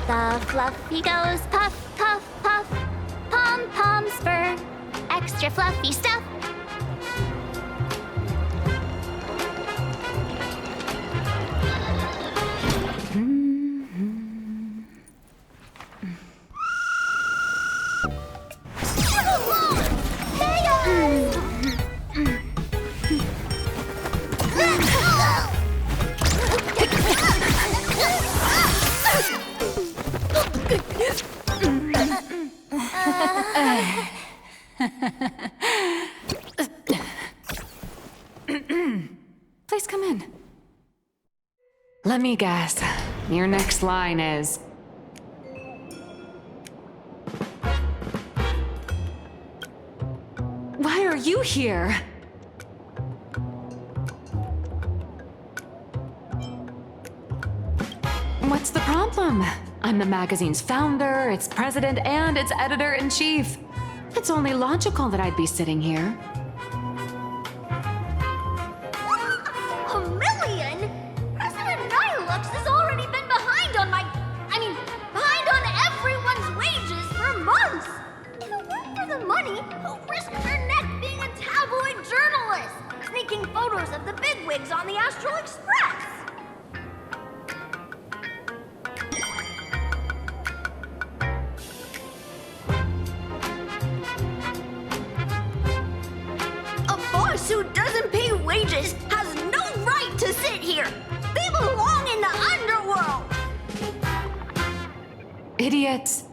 The fluffy goes puff, puff, puff. Pom-poms for extra fluffy stuff. Please come in. Let me guess. Your next line is... Why are you here? What's the problem? I'm the magazine's founder, its president, and its editor-in-chief. It's only logical that I'd be sitting here. A million? President Nihilux has already been behind on behind on everyone's wages for months. If it weren't for the money, who'd risk her neck being a tabloid journalist, sneaking photos of the bigwigs on the Astral Express? Who doesn't pay wages has no right to sit here. They belong in the underworld. Idiots.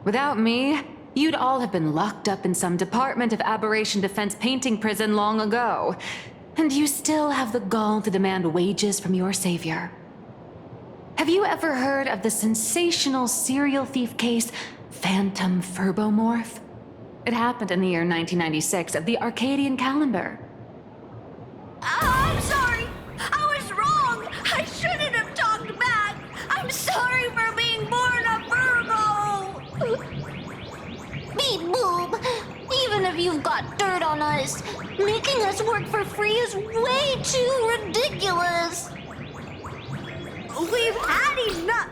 Without me, you'd all have been locked up in some Department of Aberration Defense painting prison long ago. And you still have the gall to demand wages from your savior. Have you ever heard of the sensational serial thief case, Phantom Furbomorph? It happened in the year 1996 of the Arcadian calendar. I'm sorry. I was wrong. I shouldn't have talked back. I'm sorry for being born a Virgo. Beep boop. Even if you've got dirt on us, making us work for free is way too ridiculous. We've had enough.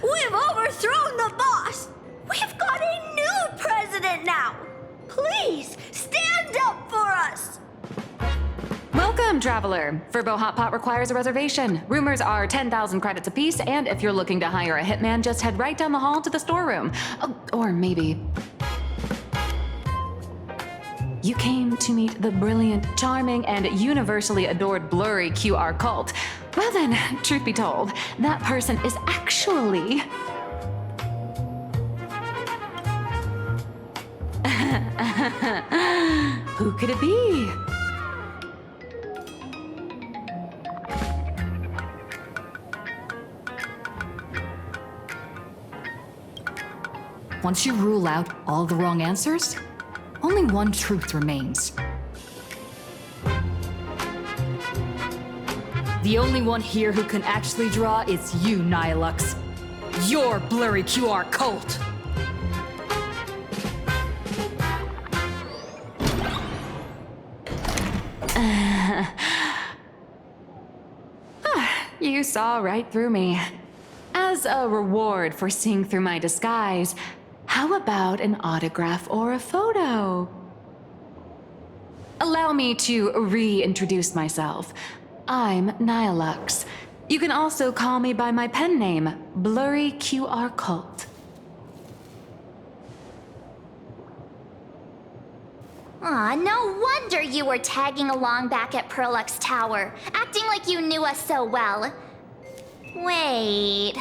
We've overthrown the boss. We've got a new president now. Please, stand up for us. Welcome, traveler. Furbo Hot Pot requires a reservation. Rumors are 10,000 credits apiece, and if you're looking to hire a hitman, just head right down the hall to the storeroom. Oh, or maybe... You came to meet the brilliant, charming, and universally adored blurry QR cult. Well then, truth be told, that person is actually... Who could it be? Once you rule out all the wrong answers, only one truth remains. The only one here who can actually draw is you, Nihilux. Your blurry QR cult! You saw right through me. As a reward for seeing through my disguise, how about an autograph or a photo? Allow me to reintroduce myself. I'm Nihilux. You can also call me by my pen name, Blurry QR Cult. Aw, no wonder you were tagging along back at Perlux Tower, acting like you knew us so well. Wait...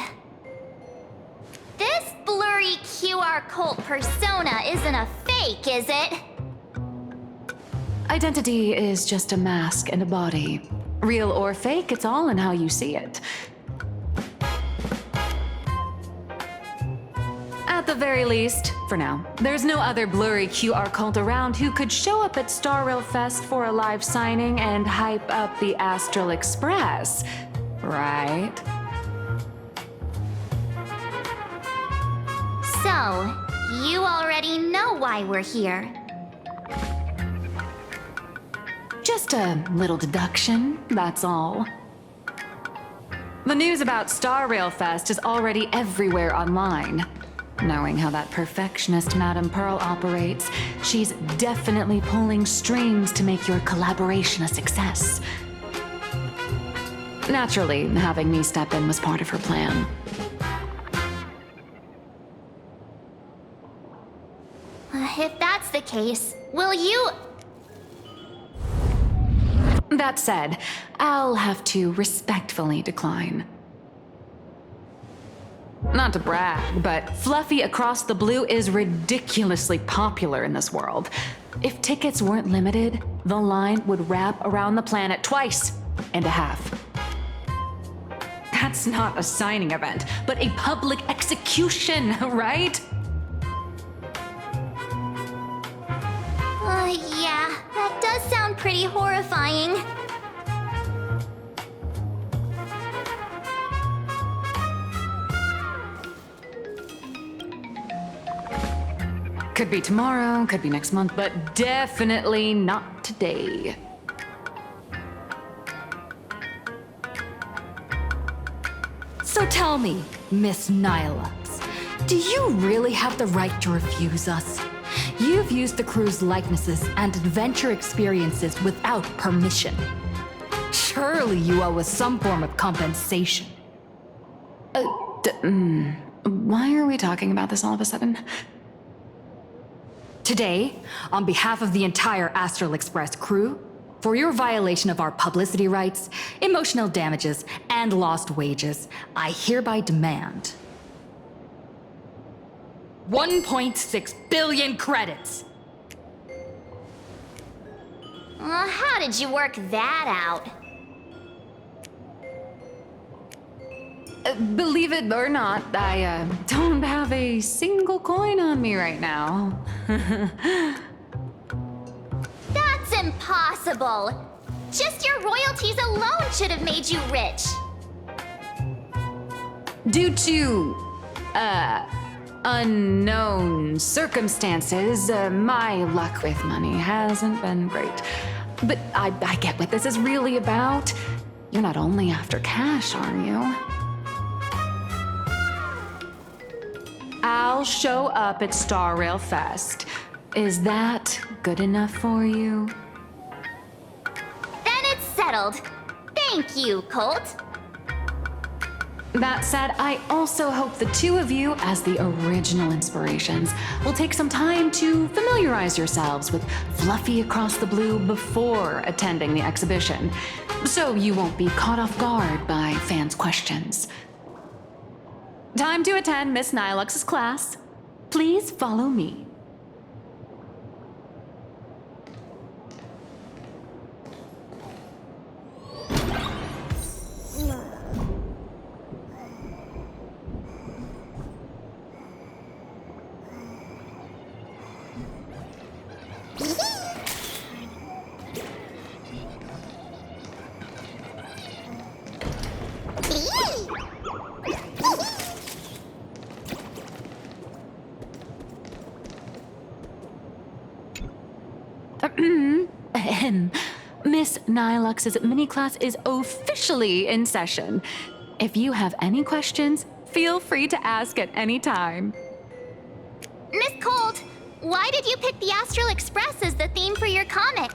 This blurry QR cult persona isn't a fake, is it? Identity is just a mask and a body. Real or fake, it's all in how you see it. At the very least, for now, there's no other blurry QR cult around who could show up at Star Rail Fest for a live signing and hype up the Astral Express, right? So, you already know why we're here. Just a little deduction, that's all. The news about Star Rail Fest is already everywhere online. Knowing how that perfectionist Madame Pearl operates, she's definitely pulling strings to make your collaboration a success. Naturally, having me step in was part of her plan. If that's the case, will you... That said, I'll have to respectfully decline. Not to brag, but Fluffy Across the Blue is ridiculously popular in this world. If tickets weren't limited, the line would wrap around the planet twice and a half. That's not a signing event, but a public execution, right? Yeah, that does sound pretty horrifying. Could be tomorrow, could be next month, but definitely not today. So tell me, Miss Nihilux, do you really have the right to refuse us? You've used the crew's likenesses and adventure experiences without permission. Surely you owe us some form of compensation. Why are we talking about this all of a sudden? Today, on behalf of the entire Astral Express crew, for your violation of our publicity rights, emotional damages, and lost wages, I hereby demand 1.6 billion credits! How did you work that out? Believe it or not, I don't have a single coin on me right now. That's impossible! Just your royalties alone should have made you rich! Due to, unknown circumstances, my luck with money hasn't been great. But I get what this is really about. You're not only after cash, are you? I'll show up at Star Rail Fest. Is that good enough for you? Then it's settled. Thank you, Colt. That said, I also hope the two of you, as the original inspirations, will take some time to familiarize yourselves with Fluffy Across the Blue before attending the exhibition, so you won't be caught off guard by fans' questions. Time to attend Miss Nilux's class. Please follow me. Miss Nilux's mini class is officially in session. If you have any questions, feel free to ask at any time. Miss Colt, why did you pick the Astral Express as the theme for your comic?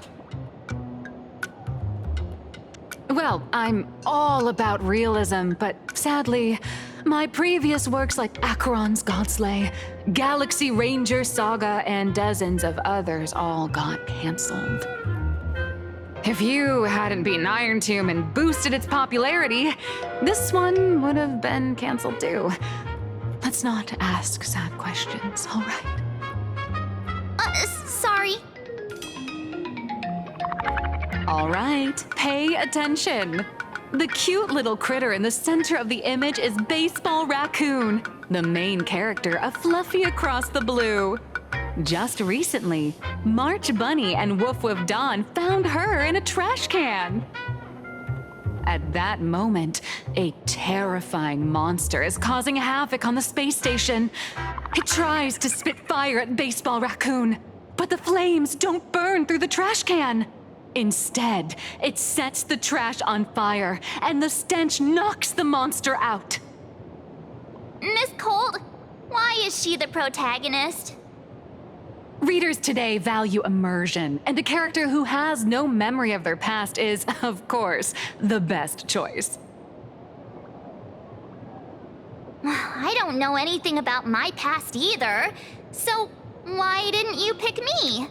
Well, I'm all about realism, but sadly, my previous works like Acheron's Godslay, Galaxy Ranger Saga, and dozens of others all got canceled. If you hadn't beaten Iron Tomb and boosted its popularity, this one would have been canceled too. Let's not ask sad questions, all right? Sorry. All right, pay attention. The cute little critter in the center of the image is Baseball Raccoon, the main character of Fluffy Across the Blue. Just recently, March Bunny and Woof Woof Dawn found her in a trash can. At that moment, a terrifying monster is causing havoc on the space station. It tries to spit fire at Baseball Raccoon, but the flames don't burn through the trash can. Instead, it sets the trash on fire, and the stench knocks the monster out. Miss Cold, why is she the protagonist? Readers today value immersion, and a character who has no memory of their past is, of course, the best choice. I don't know anything about my past either, so why didn't you pick me?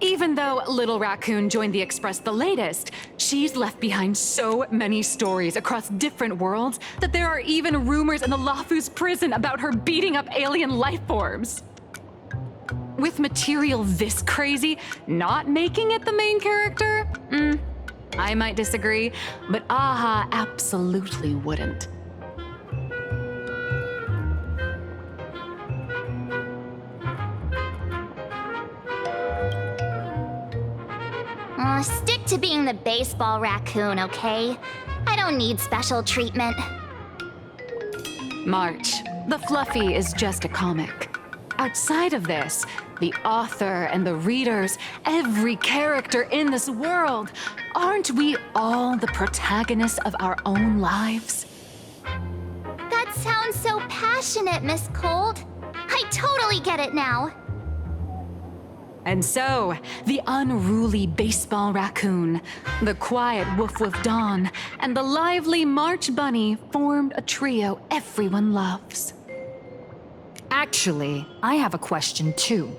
Even though Little Raccoon joined the Express the latest, she's left behind so many stories across different worlds that there are even rumors in the Lafu's prison about her beating up alien life forms. With material this crazy, not making it the main character? I might disagree, but Aha absolutely wouldn't. Stick to being the baseball raccoon, okay? I don't need special treatment. March, the Fluffy is just a comic. Outside of this, the author and the readers, every character in this world, aren't we all the protagonists of our own lives? That sounds so passionate, Miss Cold. I totally get it now. And so, the unruly baseball raccoon, the quiet woof woof Dawn, and the lively March Bunny formed a trio everyone loves. Actually, I have a question too.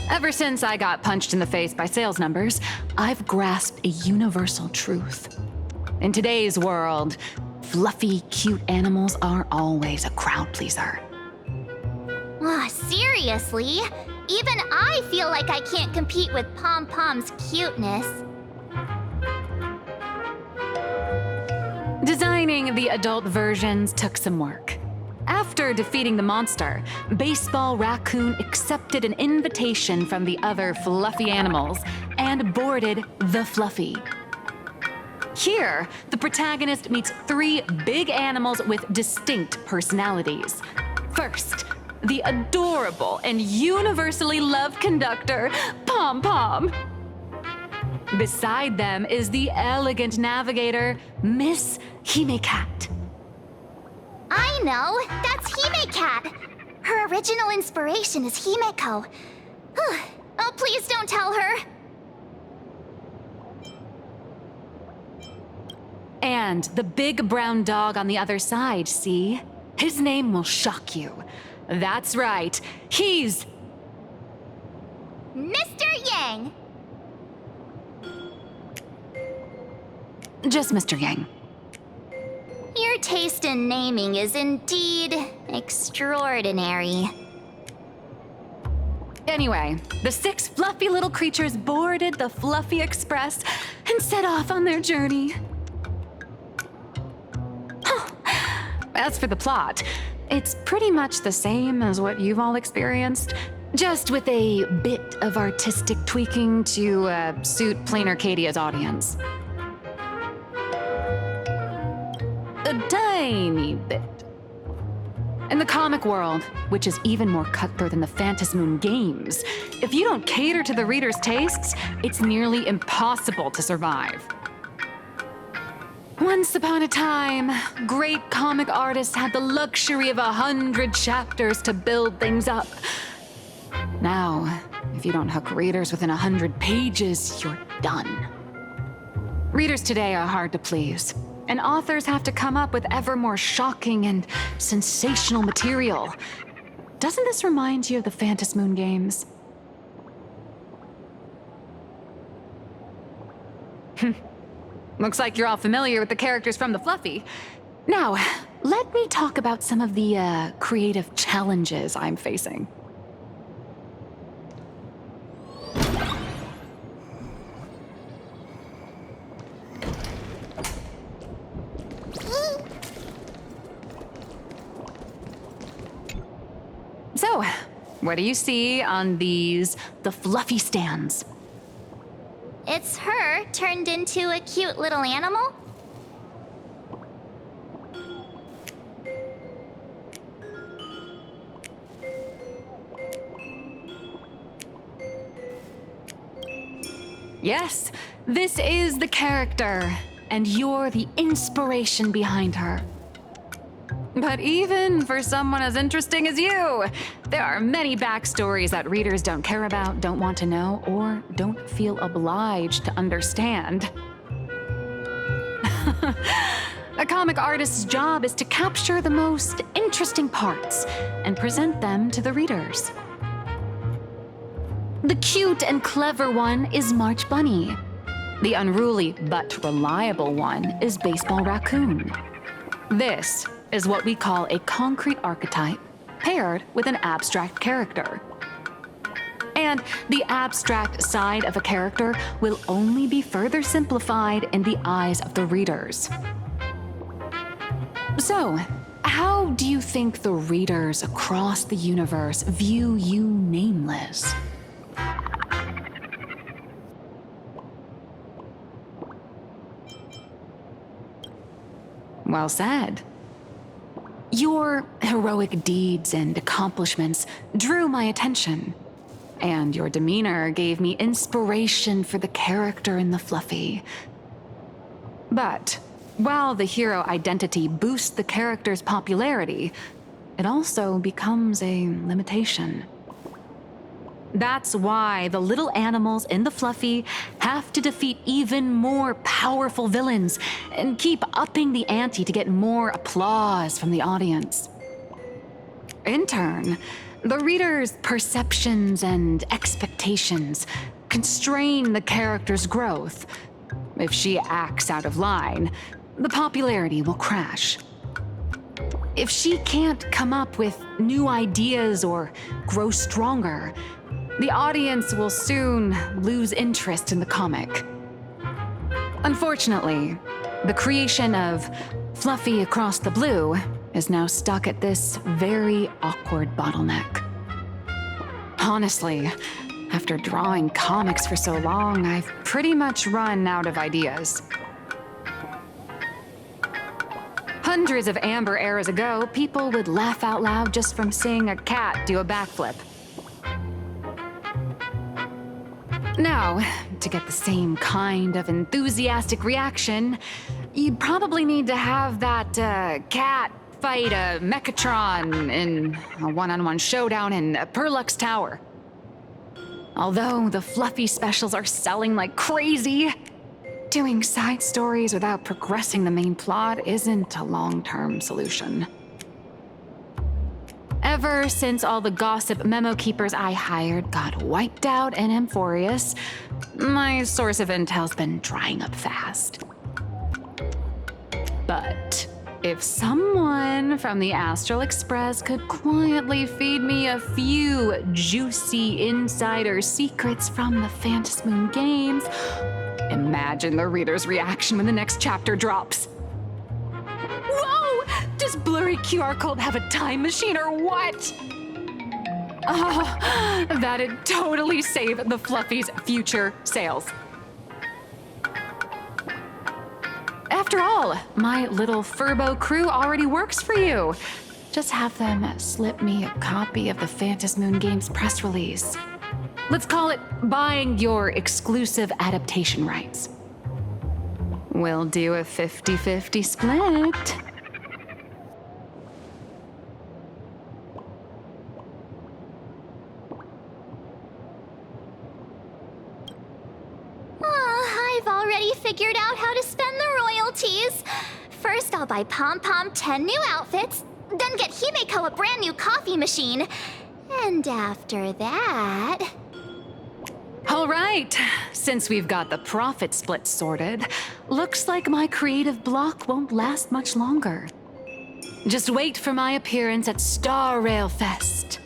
Ever since I got punched in the face by sales numbers, I've grasped a universal truth. In today's world, fluffy, cute animals aren't always a crowd pleaser. Seriously? Even I feel like I can't compete with Pom Pom's cuteness. Designing the adult versions took some work. After defeating the monster, Baseball Raccoon accepted an invitation from the other fluffy animals and boarded the Fluffy. Here, the protagonist meets 3 big animals with distinct personalities. First, the adorable and universally loved conductor, Pom Pom. Beside them is the elegant navigator, Miss Hime-Cat. I know! That's Hime-Cat! Her original inspiration is Himeko. Oh, please don't tell her! And the big brown dog on the other side, see? His name will shock you. That's right, he's... Mr. Yang! just Mr. Yang. Your taste in naming is indeed extraordinary. Anyway, the 6 fluffy little creatures boarded the Fluffy Express and set off on their journey. As for the plot, it's pretty much the same as what you've all experienced, just with a bit of artistic tweaking to suit Plain Arcadia's audience. A tiny bit. In the comic world, which is even more cutthroat than the Phantasmoon games, if you don't cater to the reader's tastes, it's nearly impossible to survive. Once upon a time, great comic artists had the luxury of 100 chapters to build things up. Now, if you don't hook readers within 100 pages, you're done. Readers today are hard to please, and authors have to come up with ever more shocking and sensational material. Doesn't this remind you of the Phantasmoon games? Looks like you're all familiar with the characters from the Fluffy. Now, let me talk about some of the creative challenges I'm facing. So, what do you see on the Fluffy stands? It's her turned into a cute little animal? Yes, this is the character, and you're the inspiration behind her. But even for someone as interesting as you, there are many backstories that readers don't care about, don't want to know, or don't feel obliged to understand. A comic artist's job is to capture the most interesting parts and present them to the readers. The cute and clever one is March Bunny. The unruly but reliable one is Baseball Raccoon. This is what we call a concrete archetype paired with an abstract character. And the abstract side of a character will only be further simplified in the eyes of the readers. So, how do you think the readers across the universe view you, Nameless? Well said. Your heroic deeds and accomplishments drew my attention, and your demeanor gave me inspiration for the character in the Fluffy. But while the hero identity boosts the character's popularity, it also becomes a limitation. That's why the little animals in the Fluffy have to defeat even more powerful villains and keep upping the ante to get more applause from the audience. In turn, the reader's perceptions and expectations constrain the character's growth. If she acts out of line, the popularity will crash. If she can't come up with new ideas or grow stronger, the audience will soon lose interest in the comic. Unfortunately, the creation of Fluffy Across the Blue is now stuck at this very awkward bottleneck. Honestly, after drawing comics for so long, I've pretty much run out of ideas. Hundreds of Amber eras ago, people would laugh out loud just from seeing a cat do a backflip. Now, to get the same kind of enthusiastic reaction, you'd probably need to have that cat fight a Mechatron in a one-on-one showdown in Perlux Tower. Although the Fluffy specials are selling like crazy, doing side stories without progressing the main plot isn't a long-term solution. Ever since all the gossip memo keepers I hired got wiped out in Amphorius, my source of intel's been drying up fast. But if someone from the Astral Express could quietly feed me a few juicy insider secrets from the Phantasmoon games, imagine the reader's reaction when the next chapter drops. Whoa! Does blurry QR code have a time machine or what? Oh, that'd totally save the Fluffy's future sales. After all, my little Furbo crew already works for you. Just have them slip me a copy of the Phantasmoon Games press release. Let's call it buying your exclusive adaptation rights. We'll do a 50-50 split. I've already figured out how to spend the royalties. First, I'll buy Pom Pom 10 new outfits, then get Himeko a brand new coffee machine. And after that... All right, since we've got the profit split sorted, looks like my creative block won't last much longer. Just wait for my appearance at Star Rail Fest.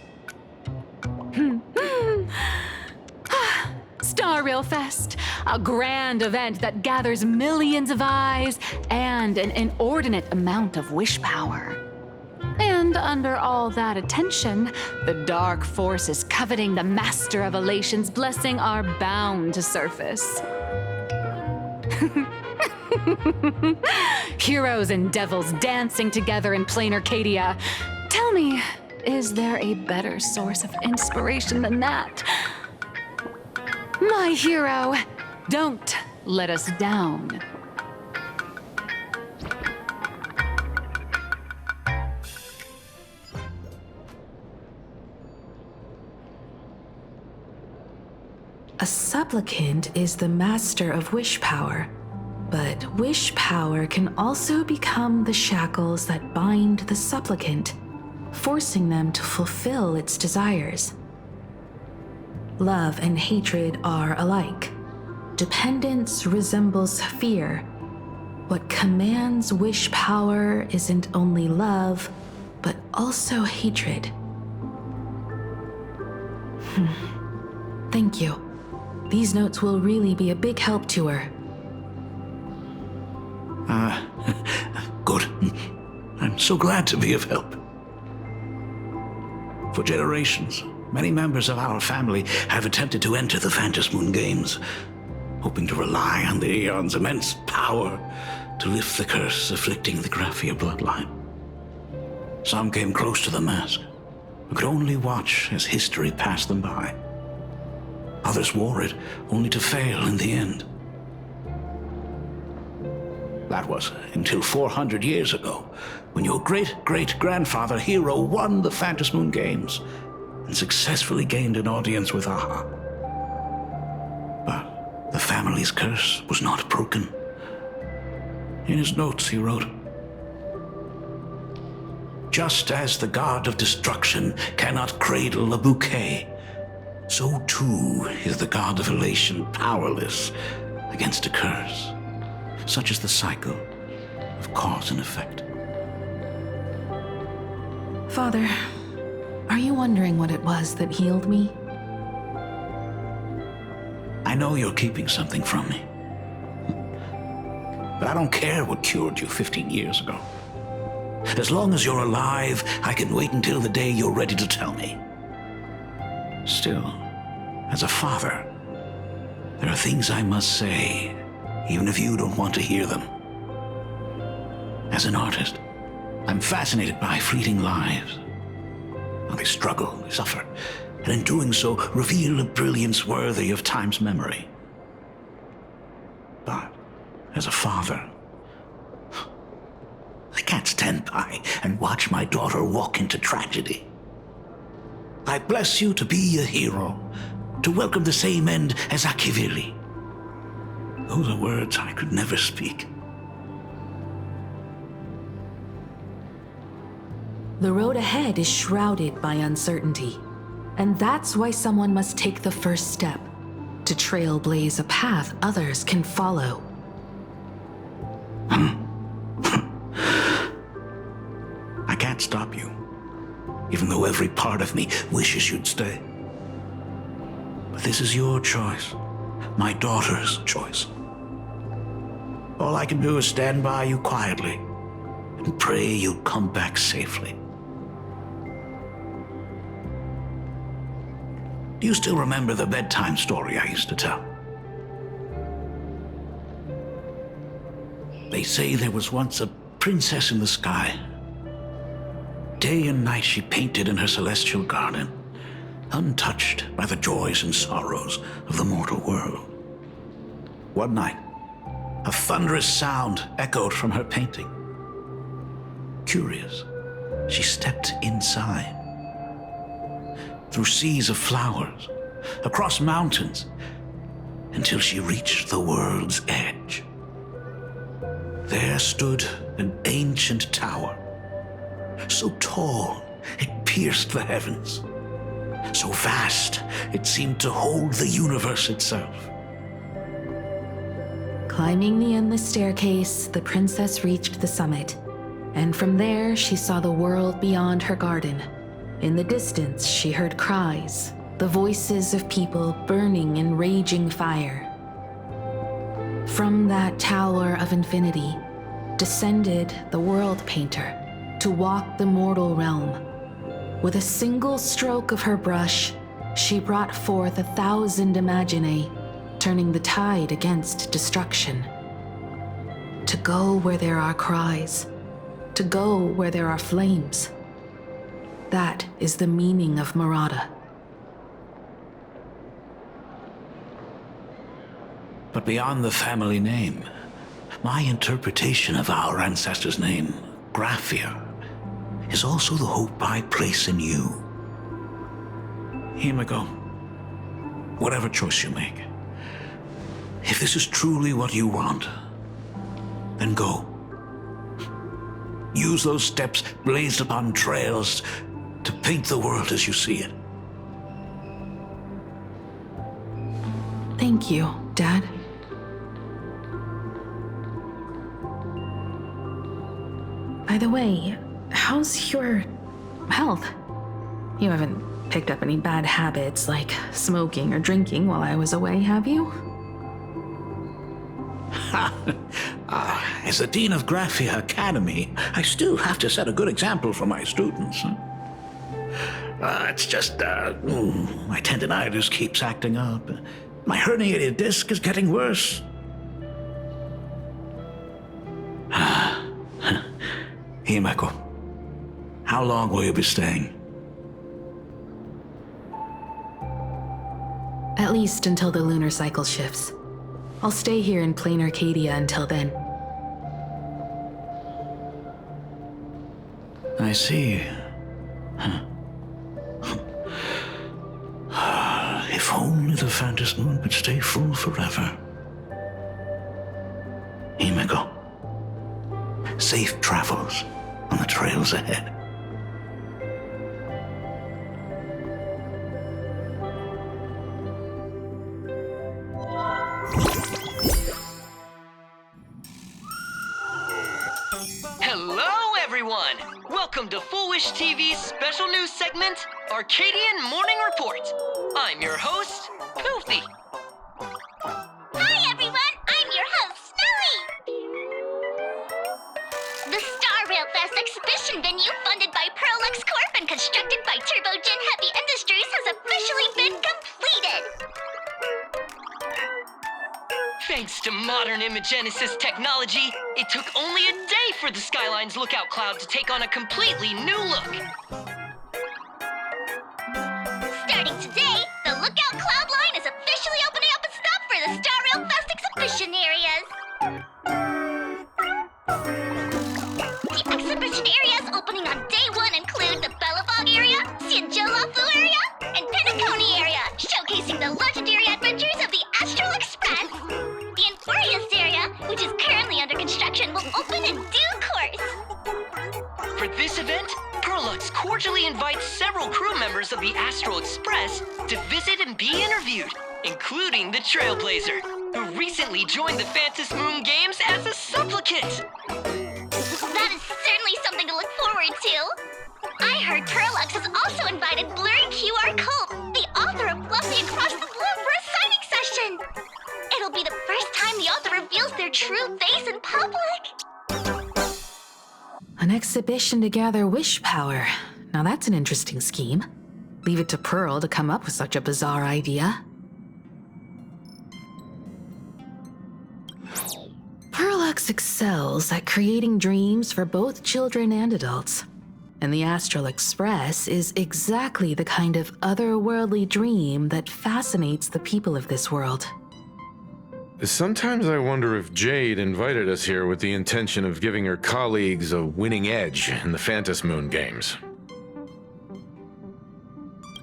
Star Rail Fest, a grand event that gathers millions of eyes and an inordinate amount of wish power. And under all that attention, the dark forces coveting the Master of Elation's blessing are bound to surface. Heroes and devils dancing together in plain Arcadia. Tell me, is there a better source of inspiration than that? My hero, Don't let us down. A supplicant is the master of wish power, but wish power can also become the shackles that bind the supplicant, forcing them to fulfill its desires. Love and hatred are alike. Dependence resembles fear. What commands wish power isn't only love, but also hatred. Thank you. These notes will really be a big help to her. Good. I'm so glad to be of help. For generations, many members of our family have attempted to enter the Phantom Moon Games, hoping to rely on the Aeon's immense power to lift the curse afflicting the Graphia bloodline. Some came close to the mask, but could only watch as history passed them by. Others wore it, only to fail in the end. That was until 400 years ago, when your great-great-grandfather Hero won the Phantom Moon Games and successfully gained an audience with Aha. But the family's curse was not broken. In his notes he wrote, "Just as the god of destruction cannot cradle a bouquet, so too is the god of elation powerless against a curse. Such is the cycle of cause and effect." Father, are you wondering what it was that healed me? I know you're keeping something from me. But I don't care what cured you 15 years ago. As long as you're alive, I can wait until the day you're ready to tell me. Still, as a father, there are things I must say, even if you don't want to hear them. As an artist, I'm fascinated by fleeting lives. How they struggle, they suffer, and in doing so, reveal a brilliance worthy of time's memory. But, as a father, I can't stand by and watch my daughter walk into tragedy. I bless you to be a hero, to welcome the same end as Akiviri. Those are words I could never speak. The road ahead is shrouded by uncertainty, and that's why someone must take the first step, to trailblaze a path others can follow. I can't stop you, even though every part of me wishes you'd stay. But this is your choice, my daughter's choice. All I can do is stand by you quietly and pray you'll come back safely. Do you still remember the bedtime story I used to tell? They say there was once a princess in the sky. Day and night she painted in her celestial garden, untouched by the joys and sorrows of the mortal world. One night, a thunderous sound echoed from her painting. Curious, she stepped inside. Through seas of flowers, across mountains, until she reached the world's edge. There stood an ancient tower, so tall it pierced the heavens, so vast it seemed to hold the universe itself. Climbing the endless staircase, the princess reached the summit, and from there she saw the world beyond her garden. In the distance, she heard cries, the voices of people burning in raging fire. From that tower of infinity descended the world painter to walk the mortal realm. With a single stroke of her brush, she brought forth 1,000 imaginae, turning the tide against destruction. To go where there are cries, to go where there are flames. That is the meaning of Murata. But beyond the family name, my interpretation of our ancestor's name, Graphia, is also the hope I place in you. Himiko, whatever choice you make, if this is truly what you want, then go. Use those steps blazed upon trails to paint the world as you see it. Thank you, Dad. By the way, how's your health? You haven't picked up any bad habits like smoking or drinking while I was away, have you? As the Dean of Graphia Academy, I still have to set a good example for my students. It's just, my tendinitis keeps acting up. My herniated disc is getting worse. Himeko, how long will you be staying? At least until the lunar cycle shifts. I'll stay here in plain Arcadia until then. I see. If only the Phantom Moon could stay full forever. Himeko, safe travels on the trails ahead. Hello, everyone! Welcome to Full Wish TV's special news segment, Arcadian Morning Report. I'm your host, Goofy. Hi, everyone! I'm your host, Snowy! The Star Rail Fest exhibition venue, funded by Pearlux Corp and constructed by Turbogen Heavy Industries, has officially been completed! Thanks to modern imagenesis technology, it took only a day for the Skyline's lookout cloud to take on a completely new look. Starting today, the Lookout Cloud line is officially opening up its stop for the Star Rail Fest exhibition areas. The exhibition areas opening on day one include the Bellavog area, Sianjolafu area, and Penacony area, showcasing the legendary adventures of the Astral Express. The Enforius area, which is currently under construction, will open in due course. For this event, Pearlux cordially invites several crew members of the Astral Express to visit and be interviewed, including the Trailblazer, who recently joined the Phantom Moon Games as a supplicant. That is certainly something to look forward to. I heard Pearlux has also invited Blurry QR Cult, the author of Fluffy Across the Blue, for a signing session. It'll be the first time the author reveals their true face in public. An exhibition to gather wish power. Now that's an interesting scheme. Leave it to Pearl to come up with such a bizarre idea. Pearlux excels at creating dreams for both children and adults. And the Astral Express is exactly the kind of otherworldly dream that fascinates the people of this world. Sometimes I wonder if Jade invited us here with the intention of giving her colleagues a winning edge in the Phantom Moon Games.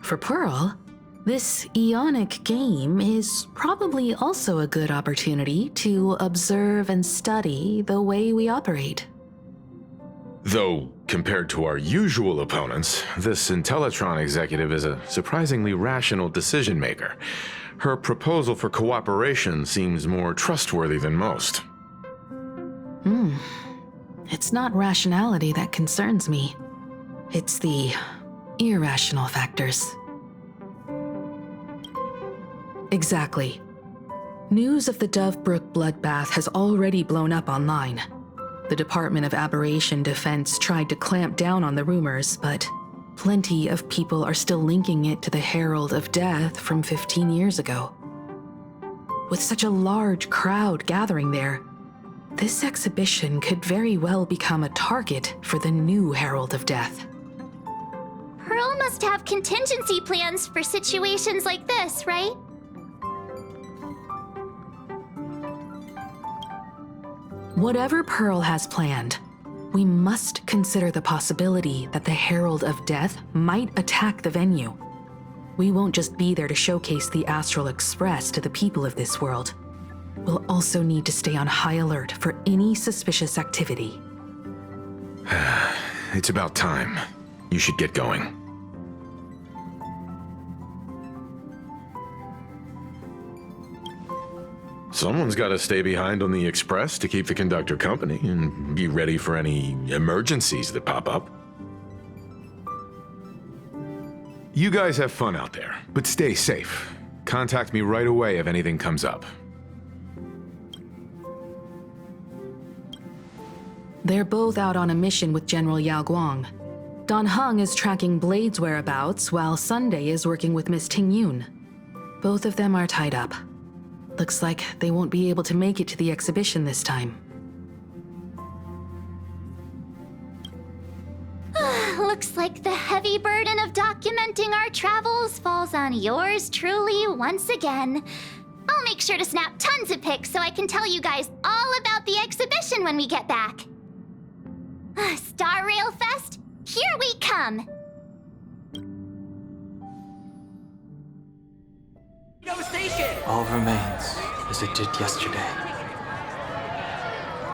For Pearl, this Ionic game is probably also a good opportunity to observe and study the way we operate. Though, compared to our usual opponents, this Intellitron executive is a surprisingly rational decision maker. Her proposal for cooperation seems more trustworthy than most. It's not rationality that concerns me. It's the irrational factors. Exactly. News of the Dovebrook bloodbath has already blown up online. The Department of Aberration Defense tried to clamp down on the rumors, but plenty of people are still linking it to the Herald of Death from 15 years ago. With such a large crowd gathering there, this exhibition could very well become a target for the new Herald of Death. Pearl must have contingency plans for situations like this, right? Whatever Pearl has planned, we must consider the possibility that the Herald of Death might attack the venue. We won't just be there to showcase the Astral Express to the people of this world. We'll also need to stay on high alert for any suspicious activity. It's about time. You should get going. Someone's got to stay behind on the express to keep the conductor company and be ready for any emergencies that pop up. You guys have fun out there, but stay safe. Contact me right away if anything comes up. They're both out on a mission with General Yao Guang. Dan Heng is tracking Blade's whereabouts, while Sunday is working with Miss Ting Yun. Both of them are tied up. Looks like they won't be able to make it to the exhibition this time. Looks like the heavy burden of documenting our travels falls on yours truly once again. I'll make sure to snap tons of pics so I can tell you guys all about the exhibition when we get back. Star Rail Fest, here we come! Station! All remains as it did yesterday.